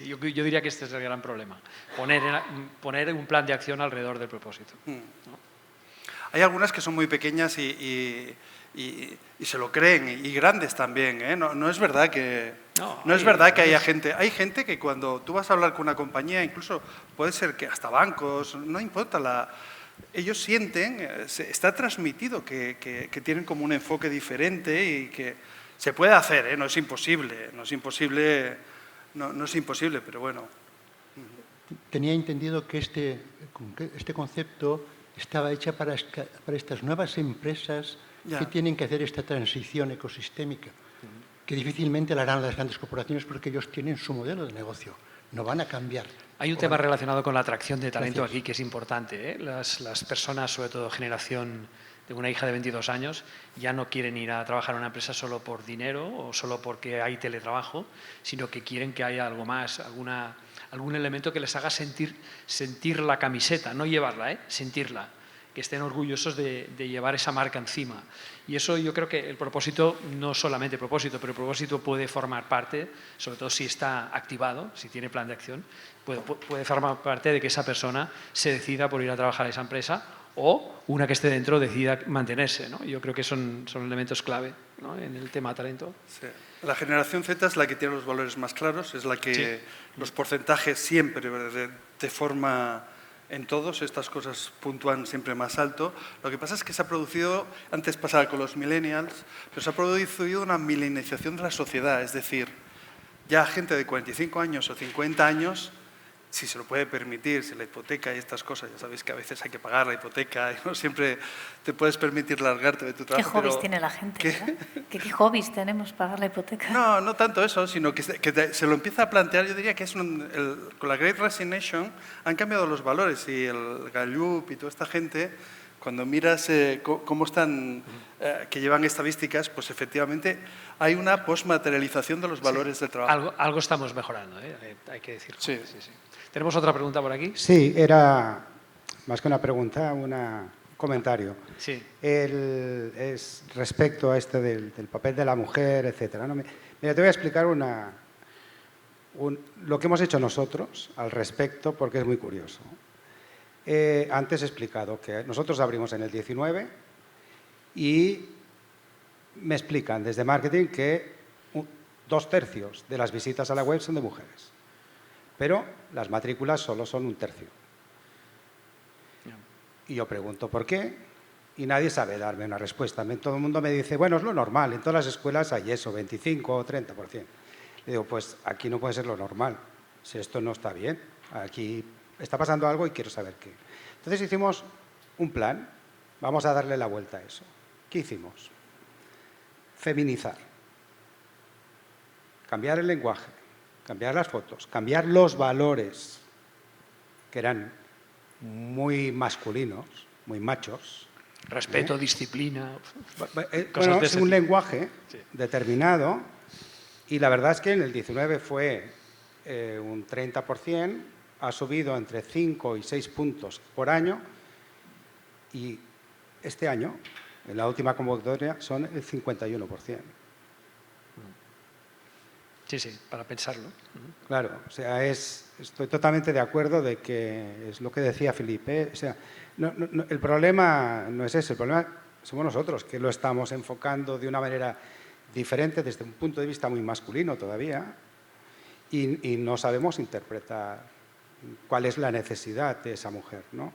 Speaker 1: Yo diría que este es el gran problema. Poner un plan de acción alrededor del propósito. ¿no?
Speaker 3: Hay algunas que son muy pequeñas y se lo creen, y grandes también. ¿eh? No es verdad que... No es verdad que haya gente... Hay gente que cuando tú vas a hablar con una compañía, incluso puede ser que hasta bancos, no importa, ellos sienten, está transmitido que tienen como un enfoque diferente y que se puede hacer, ¿eh? No es imposible, no es imposible, pero bueno.
Speaker 5: Tenía entendido que este concepto estaba hecho para estas nuevas empresas que tienen que hacer esta transición ecosistémica, que difícilmente la harán las grandes corporaciones porque ellos tienen su modelo de negocio, no van a cambiar.
Speaker 1: Hay un tema relacionado con la atracción de talento
Speaker 5: Gracias.
Speaker 1: aquí que es importante. ¿eh? Las personas, sobre todo generación de una hija de 22 años, ya no quieren ir a trabajar en una empresa solo por dinero o solo porque hay teletrabajo, sino que quieren que haya algo más, algún elemento que les haga sentir la camiseta, no llevarla, sentirla, que estén orgullosos de llevar esa marca encima. Y eso yo creo que el propósito, no solamente propósito, pero el propósito puede formar parte, sobre todo si está activado, si tiene plan de acción, puede formar parte de que esa persona se decida por ir a trabajar a esa empresa o una que esté dentro decida mantenerse. ¿no? Yo creo que son elementos clave, ¿no? En el tema talento.
Speaker 3: Sí. La generación Z es la que tiene los valores más claros, es la que los porcentajes siempre de forma... En todos estas cosas puntúan siempre más alto. Lo que pasa es que se ha producido, antes pasaba con los millennials, pero se ha producido una milenización de la sociedad. Es decir, ya gente de 45 años o 50 años, si se lo puede permitir, si la hipoteca y estas cosas, ya sabéis que a veces hay que pagar la hipoteca y no siempre te puedes permitir largarte de tu trabajo.
Speaker 2: ¿Qué hobbies tiene la gente? ¿verdad? ¿Qué hobbies tenemos para pagar la hipoteca?
Speaker 3: No tanto eso, sino que se lo empieza a plantear. Yo diría que con la Great Resignation han cambiado los valores y el Gallup y toda esta gente, cuando miras cómo están, que llevan estadísticas, pues efectivamente hay una postmaterialización de los valores del trabajo.
Speaker 1: Algo estamos mejorando, hay que decirlo. Sí. ¿Tenemos otra pregunta por aquí?
Speaker 6: Sí, era más que una pregunta, un comentario.
Speaker 1: Sí.
Speaker 6: Es respecto a esto del papel de la mujer, etcétera. ¿no? Mira, te voy a explicar lo que hemos hecho nosotros al respecto, porque es muy curioso. Antes he explicado que nosotros abrimos en el 19 y me explican desde marketing que 2/3 de las visitas a la web son de mujeres, pero las matrículas solo son 1/3. Y yo pregunto por qué y nadie sabe darme una respuesta. Todo el mundo me dice, bueno, es lo normal, en todas las escuelas hay eso, 25 o 30%. Le digo, pues aquí no puede ser lo normal, si esto no está bien, aquí está pasando algo y quiero saber qué. Entonces hicimos un plan, vamos a darle la vuelta a eso. ¿Qué hicimos? Feminizar, cambiar el lenguaje, cambiar las fotos, cambiar los valores, que eran muy masculinos, muy machos.
Speaker 1: Respeto, disciplina,
Speaker 6: bueno, es un lenguaje determinado y la verdad es que en el 19 fue un 30%, ha subido entre 5 y 6 puntos por año y este año, en la última convocatoria, son el 51%.
Speaker 1: Sí, para pensarlo.
Speaker 6: Claro, o sea, estoy totalmente de acuerdo de que es lo que decía Felipe. O sea, el problema no es ese, el problema somos nosotros, que lo estamos enfocando de una manera diferente desde un punto de vista muy masculino todavía y no sabemos interpretar cuál es la necesidad de esa mujer, ¿no?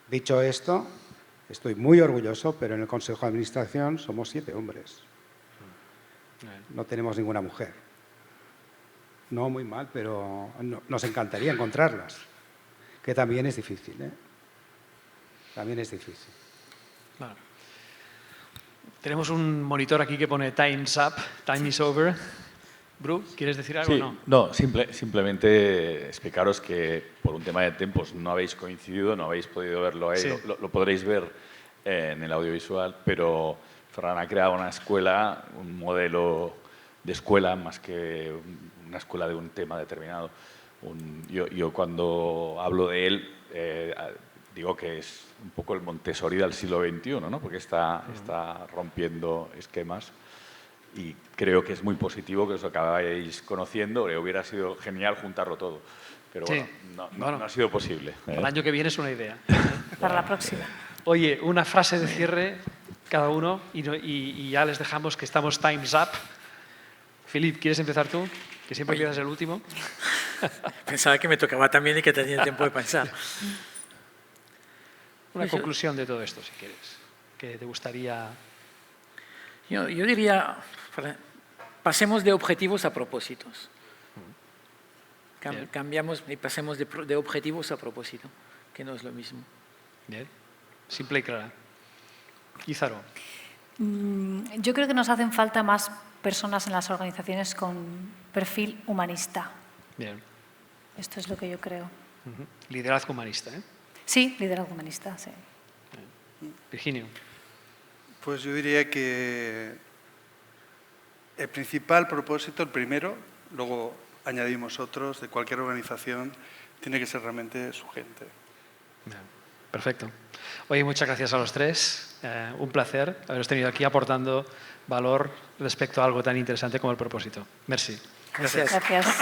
Speaker 6: Dicho esto, estoy muy orgulloso, pero en el Consejo de Administración somos 7 hombres. No tenemos ninguna mujer. No, muy mal, pero nos encantaría encontrarlas, que también es difícil, ¿eh? También es difícil.
Speaker 1: Claro. Tenemos un monitor aquí que pone Time's Up, Time is Over. Bru, ¿quieres decir algo?
Speaker 7: Sí,
Speaker 1: No.
Speaker 7: no, simplemente explicaros que por un tema de tiempos no habéis coincidido, no habéis podido verlo ahí,
Speaker 1: Sí.
Speaker 7: lo podréis ver en el audiovisual, pero Ferran ha creado una escuela, un modelo de escuela más que una escuela de un tema determinado. Yo cuando hablo de él digo que es un poco el Montessori del siglo XXI, ¿no? Porque está rompiendo esquemas. Y creo que es muy positivo que os acabáis conociendo. Hubiera sido genial juntarlo todo. Pero
Speaker 1: Sí.
Speaker 7: bueno, no ha sido posible.
Speaker 1: El año que viene es una idea.
Speaker 2: Para la próxima.
Speaker 1: Oye, una frase de cierre cada uno y ya les dejamos que estamos Time's Up. Philippe, ¿quieres empezar tú? Que siempre
Speaker 4: Oye.
Speaker 1: empiezas el último.
Speaker 4: Pensaba que me tocaba también y que tenía tiempo de pensar.
Speaker 1: Una
Speaker 4: Eso-
Speaker 1: conclusión de todo esto, si quieres. Que te gustaría...
Speaker 4: Yo diría, pasemos de objetivos a propósitos.
Speaker 1: Bien.
Speaker 4: Cambiamos y pasemos de objetivos a propósito, que no es lo mismo.
Speaker 1: Bien. Simple y clara. Ízaro.
Speaker 2: Yo creo que nos hacen falta más personas en las organizaciones con perfil humanista.
Speaker 1: Bien.
Speaker 2: Esto es lo que yo creo.
Speaker 1: Ujú. Liderazgo humanista, ¿eh?
Speaker 2: Sí, liderazgo humanista, sí.
Speaker 1: Virginio.
Speaker 3: Pues yo diría que el principal propósito, el primero, luego añadimos otros, de cualquier organización, tiene que ser realmente su gente.
Speaker 1: Bien. Perfecto. Oye, muchas gracias a los tres. Un placer haberos tenido aquí aportando valor respecto a algo tan interesante como el propósito. Merci.
Speaker 4: Gracias.
Speaker 2: Gracias.